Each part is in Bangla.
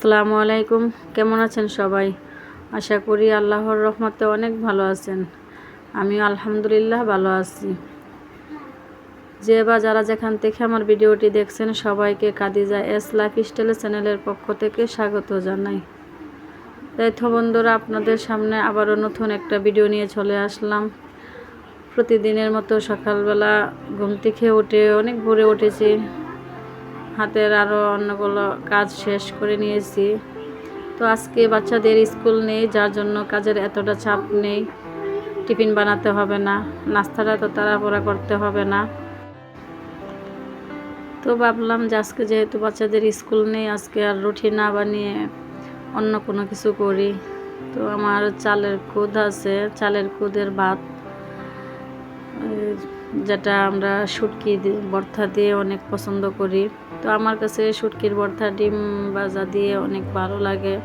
আসসালামু আলাইকুম। কেমন আছেন সবাই? আশা করি আল্লাহর রহমতে অনেক ভালো আছেন। আমিও আলহামদুলিল্লাহ ভালো আছি। যে বা যারা যেখান থেকে আমার ভিডিওটি দেখছেন সবাইকে কাদিজা এস লাইফস্টাইল চ্যানেলের পক্ষ থেকে স্বাগত জানাই। তাই তো বন্ধুরা, আপনাদের সামনে আবারও নতুন একটা ভিডিও নিয়ে চলে আসলাম। প্রতিদিনের মতো সকালবেলা ঘুম থেকে উঠে অনেক ভোরে উঠেছি, হাতের আরও অন্যগুলো কাজ শেষ করে নিয়েছি। তো আজকে বাচ্চাদের স্কুল নেই, যার জন্য কাজের এতটা চাপ নেই। টিফিন বানাতে হবে না, নাস্তাটা তো তাড়াহুড়া করতে হবে না। তো ভাবলাম যে আজকে যেহেতু বাচ্চাদের স্কুল নেই, আজকে আর রুটি না বানিয়ে অন্য কোনো কিছু করি। তো আমার চালের খুদ আছে, চালের খুদের ভাত, যেটা আমরা শুটকি ভর্তা দিয়ে অনেক পছন্দ করি। তো আমার কাছে শুটকির ভর্তা ডিম ভাজা দিয়ে অনেক ভালো লাগে,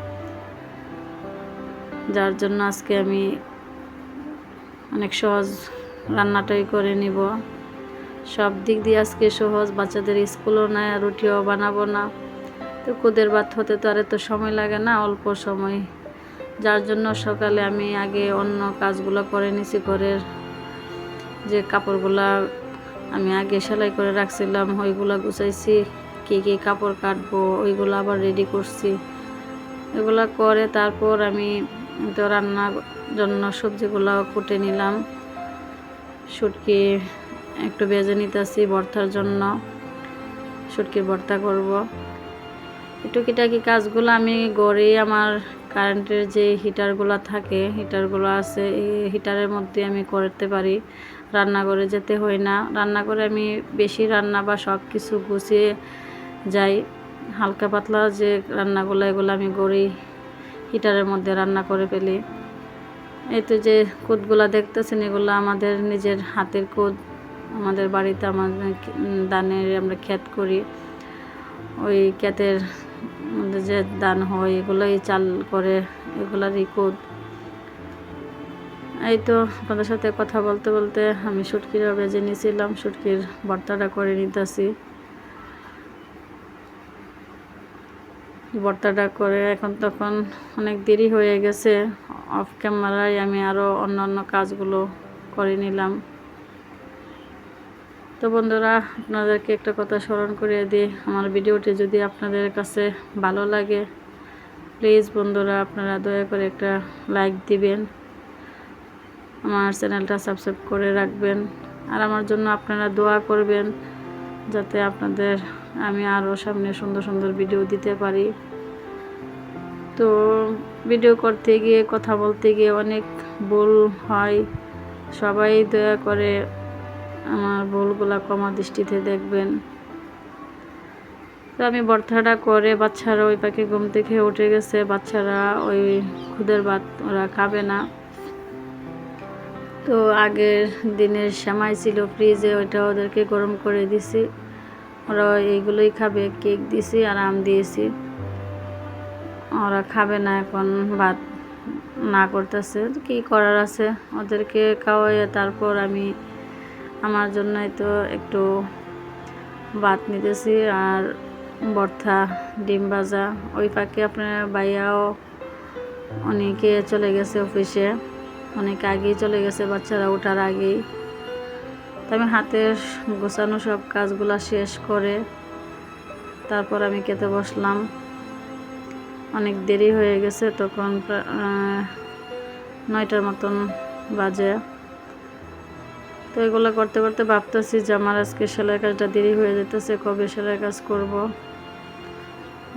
যার জন্য আজকে আমি অনেক সহজ রান্নাটাই করে নিব। সব দিক দিয়ে আজকে সহজ, বাচ্চাদের স্কুলও নাই, রুটিও বানাবো না। তো খুদের ভাত হতে তো আর এত সময় লাগে না, অল্প সময়। যার জন্য সকালে আমি আগে অন্য কাজগুলো করে নিছি। ঘরের যে কাপড়গুলা আমি আগে সেলাই করে রাখছিলাম ওইগুলা গুছাইছি, কী কী কাপড় কাটবো ওইগুলো আবার রেডি করছি। এগুলা করে তারপর আমি তো রান্নার জন্য সবজিগুলো কুটে নিলাম। শুটকি একটু ভেজে নিতেছি ভর্তার জন্য, শুটকির ভর্তা করব। টুকিটাকি কাজগুলো আমি গড়ে আমার কারেন্টের যে হিটারগুলো থাকে, হিটারগুলো আছে, এই হিটারের মধ্যে আমি করতে পারি। রান্নাঘরে যেতে হয় না। রান্নাঘরে আমি বেশি রান্না বা সব কিছু গুছিয়ে যাই। হালকা পাতলা যে রান্নাগুলো এগুলো আমি গড়েই হিটারের মধ্যে রান্না করে ফেলি। এই তো যে কুদগুলা দেখতেছেন, এগুলো আমাদের নিজের হাতের কুদ। আমাদের বাড়িতে আমাদের ধানের আমরা ক্ষেত করি, ওই ক্ষেতের মধ্যে যে ধান হয় এগুলোই চাল করে, এগুলারই কুদ। এই তো আপনাদের সাথে কথা বলতে বলতে আমি শুটকিটা ভেজে নিয়েছিলাম, শুটকির ভর্তাটা করে নিতেছি। ভর্তাটা করে এখন তখন অনেক দেরি হয়ে গেছে, অফ ক্যামেরায় আমি আরও অন্য কাজগুলো করে নিলাম। তো বন্ধুরা, আপনাদেরকে একটা কথা স্মরণ করিয়ে দিই, আমার ভিডিওটি যদি আপনাদের কাছে ভালো লাগে প্লিজ বন্ধুরা আপনারা দয়া করে একটা লাইক দিবেন, আমার চ্যানেলটা সাবস্ক্রাইব করে রাখবেন, আর আমার জন্য আপনারা দোয়া করবেন যাতে আপনাদের আমি আরও সামনে সুন্দর সুন্দর ভিডিও দিতে পারি। তো ভিডিও করতে গিয়ে কথা বলতে গিয়ে অনেক ভুল হয়, সবাই দয়া করে আমার ভুলগুলা ক্ষমা দৃষ্টিতে দেখবেন। তো আমি ভর্তাটা করে বাচ্চারা ওই পাখি ঘুম থেকে উঠে গেছে, বাচ্চারা ওই খুদের ভাত ওরা খাবে না। তো আগের দিনের সেমাই ছিল ফ্রিজে, ওইটা ওদেরকে গরম করে দিছি, ওরা এইগুলোই খাবে। কেক দিছি আর আম দিয়েছি, ওরা খাবে না, এখন ভাত না করতেছে। কি করার আছে, ওদেরকে খাওয়াইয়ে তারপর আমি আমার জন্যই তো একটু ভাত নিতেছি আর ভর্তা ডিম ভাজা। ওই ফাঁকে আপনার ভাইয়াও অনেকে চলে গেছে অফিসে, অনেক আগেই চলে গেছে, বাচ্চারা ওঠার আগেই। তো আমি হাতের গোছানো সব কাজগুলা শেষ করে তারপর আমি খেতে বসলাম। অনেক দেরি হয়ে গেছে, তখন 9টার মতন বাজে। তো এগুলো করতে করতে ভাবতেছি যে আমার আজকে সেলাই কাজটা দেরি হয়ে যেতেছে, কবে সেলাই কাজ করব।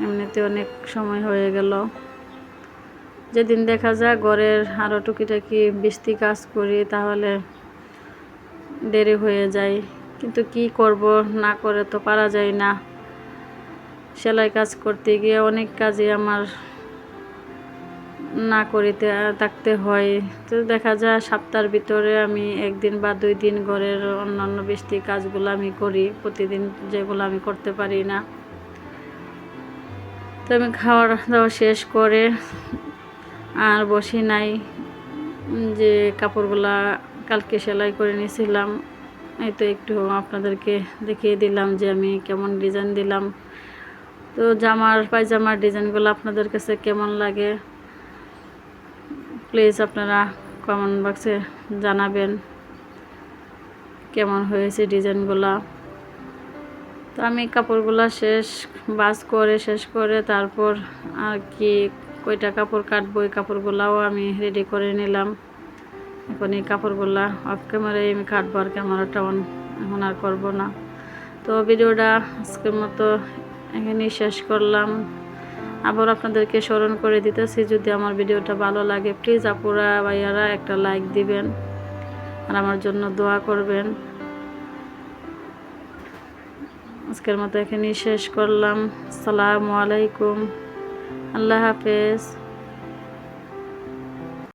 এমনিতে অনেক সময় হয়ে গেল। যেদিন দেখা যায় ঘরের আরও টুকিটাকি বৃষ্টি কাজ করি তাহলে দেরি হয়ে যায়, কিন্তু কি করব, না করে তো পারা যায় না। সেলাই কাজ করতে গিয়ে অনেক কাজে আমার না করিতে থাকতে হয়। তো দেখা যায় সপ্তাহের ভিতরে আমি 1 দিন বা 2 দিন ঘরের অন্যান্য বৃষ্টি কাজগুলো আমি করি, প্রতিদিন যেগুলো আমি করতে পারি না। তো আমি খাওয়া দাওয়া শেষ করে আর বসি নাই, যে কাপড়গুলা কালকে সেলাই করে নিয়েছিলাম এই তো একটু আপনাদেরকে দেখিয়ে দিলাম যে আমি কেমন ডিজাইন দিলাম। তো জামার পায়জামার ডিজাইনগুলো আপনাদের কাছে কেমন লাগে প্লিজ আপনারা কমেন্ট বক্সে জানাবেন কেমন হয়েছে ডিজাইনগুলো। তো আমি কাপড়গুলো শেষ করে তারপর আর কি কয়টা কাপড় কাটবো এই কাপড়গুলাও আমি রেডি করে নিলাম। এখন এই কাপড়গুলা অফ ক্যামেরায় আমি কাটবো, আর ক্যামেরাটা অন এখন আর করবো না। তো ভিডিওটা আজকের মতো এখানেই শেষ করলাম। আবার আপনাদেরকে স্মরণ করে দিতেছি, যদি আমার ভিডিওটা ভালো লাগে প্লিজ আপুরা ভাইয়ারা একটা লাইক দিবেন আর আমার জন্য দোয়া করবেন। আজকের মতো এখানেই শেষ করলাম। আসসালামু আলাইকুম, আল্লাহ হাফেজ।